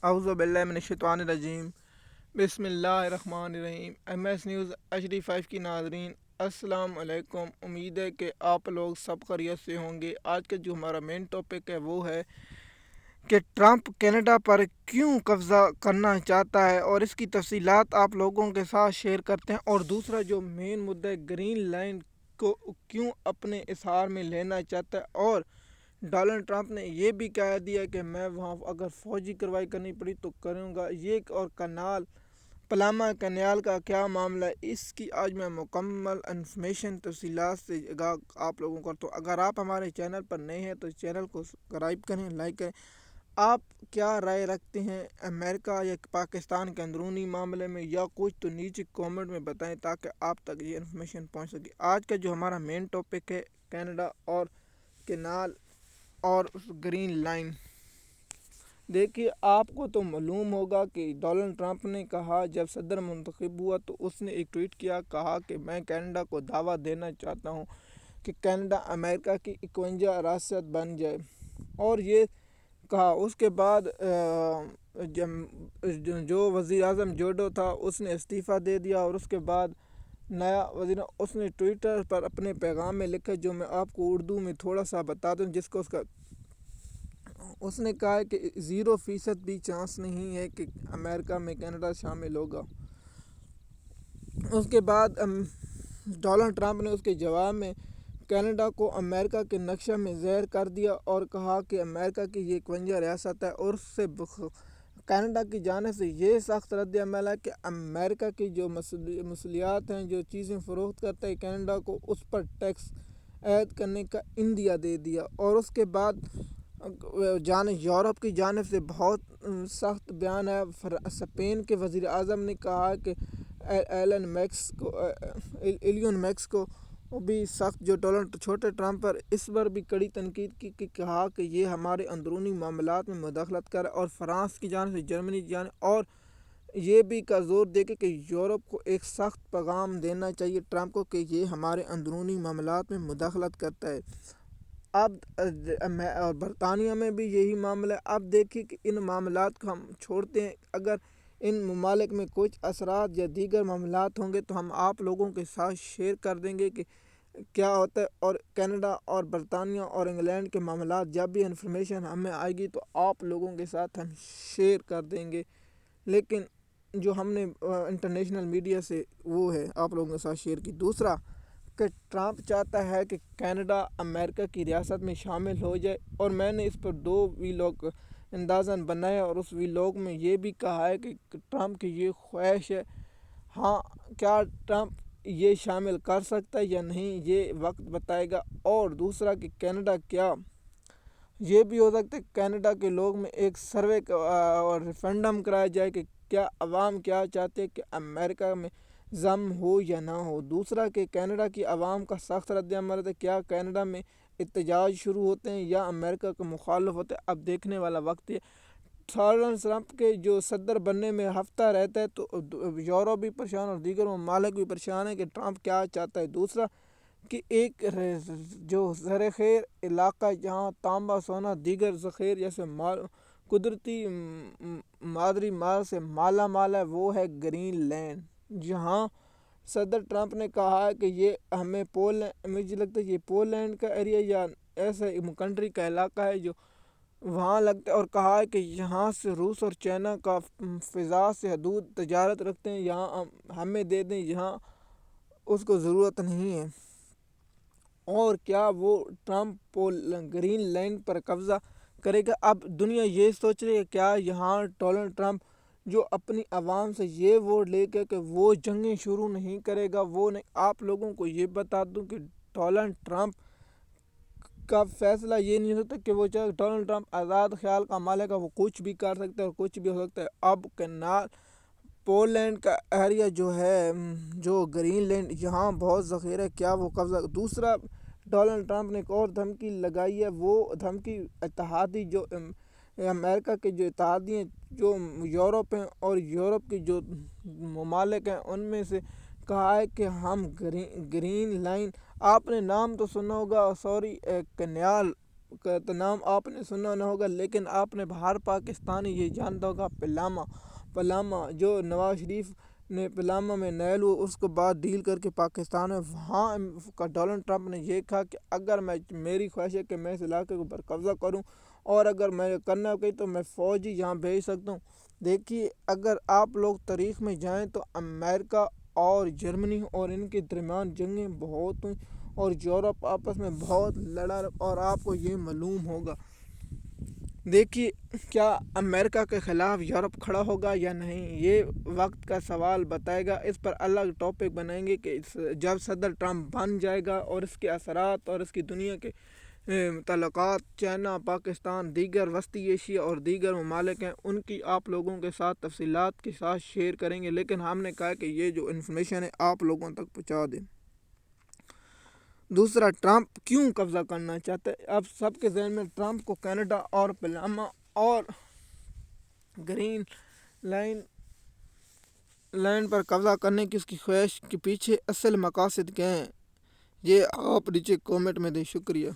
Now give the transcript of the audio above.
اعوذ باللہ من الشیطان الرجیم بسم اللہ الرحمن الرحیم ایم ایس نیوز HD5 کی ناظرین السلام علیکم۔ امید ہے کہ آپ لوگ سب خیریت سے ہوں گے۔ آج کا جو ہمارا مین ٹاپک ہے وہ ہے کہ ٹرمپ کینیڈا پر کیوں قبضہ کرنا چاہتا ہے اور اس کی تفصیلات آپ لوگوں کے ساتھ شیئر کرتے ہیں۔ اور دوسرا جو مین مدعا ہے گرین لائن کو کیوں اپنے اظہار میں لینا چاہتا ہے، اور ڈونلڈ ٹرمپ نے یہ بھی کہہ دیا کہ میں وہاں اگر فوجی کارروائی کرنی پڑی تو کروں گا۔ یہ اور پلاما کنال کا کیا معاملہ ہے، اس کی آج میں مکمل انفارمیشن تفصیلات سے آپ لوگوں کو۔ تو اگر آپ ہمارے چینل پر نئے ہیں تو چینل کو سبسکرائب کریں، لائک کریں۔ آپ کیا رائے رکھتے ہیں امریکہ یا پاکستان کے اندرونی معاملے میں، یا کچھ تو نیچے کامنٹ میں بتائیں تاکہ آپ تک یہ انفارمیشن پہنچ سکے۔ آج کا جو ہمارا مین ٹاپک ہے کینیڈا اور کینال اور گرین لائن۔ دیکھیے، آپ کو تو معلوم ہوگا کہ ڈونلڈ ٹرمپ نے کہا جب صدر منتخب ہوا تو اس نے ایک ٹویٹ کیا، کہا کہ میں کینیڈا کو دعویٰ دینا چاہتا ہوں کہ کینیڈا امریکہ کی 51 ریاست بن جائے، اور یہ کہا۔ اس کے بعد جو وزیر اعظم جوڈو تھا اس نے استعفیٰ دے دیا، اور اس کے بعد نیا وزیر اس نے ٹویٹر پر اپنے پیغام میں لکھا، جو میں آپ کو اردو میں تھوڑا سا بتا دوں، جس کو اس نے کہا ہے کہ 0% بھی چانس نہیں ہے کہ امریکہ میں کینیڈا شامل ہوگا۔ اس کے بعد ڈونلڈ ٹرمپ نے اس کے جواب میں کینیڈا کو امریکہ کے نقشہ میں زیر کر دیا اور کہا کہ امریکہ کی یہ 51 ریاست ہے، اور اس سے کینیڈا کی جانب سے یہ سخت رد عمل ہے کہ امریکہ کی جو مصنوعات ہیں، جو چیزیں فروخت کرتا ہے کینیڈا کو، اس پر ٹیکس عائد کرنے کا عندیہ دے دیا۔ اور اس کے بعد یورپ کی جانب سے بہت سخت بیان ہے۔ اسپین کے وزیر اعظم نے کہا کہ ایلون میکس کو بھی سخت، جو چھوٹے ٹرمپ پر اس پر بھی کڑی تنقید کی، کہا کہ یہ ہمارے اندرونی معاملات میں مداخلت کر، اور فرانس کی جانب سے جرمنی کی جانب، اور یہ بھی کا زور دے کے کہ یورپ کو ایک سخت پیغام دینا چاہیے ٹرمپ کو کہ یہ ہمارے اندرونی معاملات میں مداخلت کرتا ہے۔ اب اور برطانیہ میں بھی یہی معاملہ ہے۔ اب دیکھیے کہ ان معاملات کو ہم چھوڑتے ہیں، اگر ان ممالک میں کچھ اثرات یا دیگر معاملات ہوں گے تو ہم آپ لوگوں کے ساتھ شیئر کر دیں گے کہ کیا ہوتا ہے۔ اور کینیڈا اور برطانیہ اور انگلینڈ کے معاملات جب بھی انفارمیشن ہمیں آئے گی تو آپ لوگوں کے ساتھ ہم شیئر کر دیں گے، لیکن جو ہم نے انٹرنیشنل میڈیا سے وہ ہے آپ لوگوں کے ساتھ شیئر کی۔ دوسرا کہ ٹرمپ چاہتا ہے کہ کینیڈا امریکہ کی ریاست میں شامل ہو جائے، اور میں نے اس پر 2 ویلاگ اندازاً بنایا، اور اس ویلاگ میں یہ بھی کہا ہے کہ ٹرمپ کی یہ خواہش ہے۔ ہاں، کیا ٹرمپ یہ شامل کر سکتا ہے یا نہیں، یہ وقت بتائے گا۔ اور دوسرا کہ کینیڈا کیا یہ بھی ہو سکتا ہے کینیڈا کے لوگ میں ایک سروے اور ریفرنڈم کرایا جائے کہ کیا عوام کیا چاہتے ہیں کہ امریکہ میں ضم ہو یا نہ ہو۔ دوسرا کہ کینیڈا کی عوام کا سخت رد عمل ہے، کیا کینیڈا میں احتجاج شروع ہوتے ہیں یا امریکہ کے مخالف ہوتے ہیں۔ اب دیکھنے والا وقت ہے۔ ڈونلڈ ٹرمپ کے جو صدر بننے میں ہفتہ رہتا ہے تو یورپ بھی پریشان اور دیگر ممالک بھی پریشان ہیں کہ ٹرمپ کیا چاہتا ہے۔ دوسرا کہ ایک جو زرخیر علاقہ جہاں تانبا، سونا، دیگر ذخائر جیسے قدرتی معدنی مال سے مالا مال ہے، وہ ہے گرین لینڈ، جہاں صدر ٹرمپ نے کہا ہے کہ یہ ہمیں مجھے لگتا ہے یہ پولینڈ کا ایریا یا ایسا کنٹری کا علاقہ ہے جو وہاں لگتا ہے، اور کہا ہے کہ یہاں سے روس اور چائنا کا فضا سے حدود تجارت رکھتے ہیں، یہاں ہمیں دے دیں، یہاں اس کو ضرورت نہیں ہے۔ اور کیا وہ ٹرمپ گرین لینڈ پر قبضہ کرے گا؟ اب دنیا یہ سوچ رہی ہے کیا یہاں ڈونلڈ ٹرمپ جو اپنی عوام سے یہ ووٹ لے کے کہ وہ جنگیں شروع نہیں کرے گا، وہ نہیں۔ آپ لوگوں کو یہ بتا دوں کہ ڈونلڈ ٹرمپ کا فیصلہ یہ نہیں ہوتا کہ وہ چاہے، ڈونلڈ ٹرمپ آزاد خیال کا مالک ہے، وہ کچھ بھی کر سکتا ہے اور کچھ بھی ہو سکتا ہے۔ اب پولینڈ کا ایریا جو ہے، جو گرین لینڈ، یہاں بہت ذخیرہ ہے، کیا وہ قبضہ۔ دوسرا ڈونلڈ ٹرمپ نے ایک اور دھمکی لگائی ہے، وہ دھمکی اتحادی جو امریکہ کے جو اتحادی ہیں، جو یورپ ہیں اور یورپ کے جو ممالک ہیں، ان میں سے کہا ہے کہ ہم گرین لائن، آپ نے نام تو سنا ہوگا، کینال کا تو نام آپ نے سنا نہ ہوگا، لیکن آپ نے ہر پاکستانی یہ جانتا ہوگا پلاما جو نواز شریف نے پلاما میں نیل ہوا، اس کو بعد ڈیل کر کے پاکستان میں وہاں کا ڈونلڈ ٹرمپ نے یہ کہا کہ اگر میری خواہش ہے کہ میں اس علاقے کے اوپر قبضہ کروں، اور اگر میں کرنا گئی تو میں فوجی یہاں بھیج سکتا ہوں۔ دیکھیے، اگر آپ لوگ تاریخ میں جائیں تو امریکہ اور جرمنی اور ان کے درمیان جنگیں بہت ہوئیں، اور یورپ آپس میں بہت لڑا، اور آپ کو یہ معلوم ہوگا۔ دیکھیے، کیا امریکہ کے خلاف یورپ کھڑا ہوگا یا نہیں، یہ وقت کا سوال بتائے گا۔ اس پر الگ ٹاپک بنائیں گے کہ جب صدر ٹرمپ بن جائے گا اور اس کے اثرات اور اس کی دنیا کے تعلقات، چائنا، پاکستان، دیگر وسطی ایشیا اور دیگر ممالک ہیں، ان کی آپ لوگوں کے ساتھ تفصیلات کے ساتھ شیئر کریں گے، لیکن ہم نے کہا کہ یہ جو انفارمیشن ہے آپ لوگوں تک پہنچا دیں۔ دوسرا، ٹرمپ کیوں قبضہ کرنا چاہتا ہے؟ اب سب کے ذہن میں ٹرمپ کو کینیڈا اور پلاما اور گرین لینڈ پر قبضہ کرنے کی اس کی خواہش کے پیچھے اصل مقاصد کیا ہیں، یہ آپ نیچے کومنٹ میں دیں۔ شکریہ۔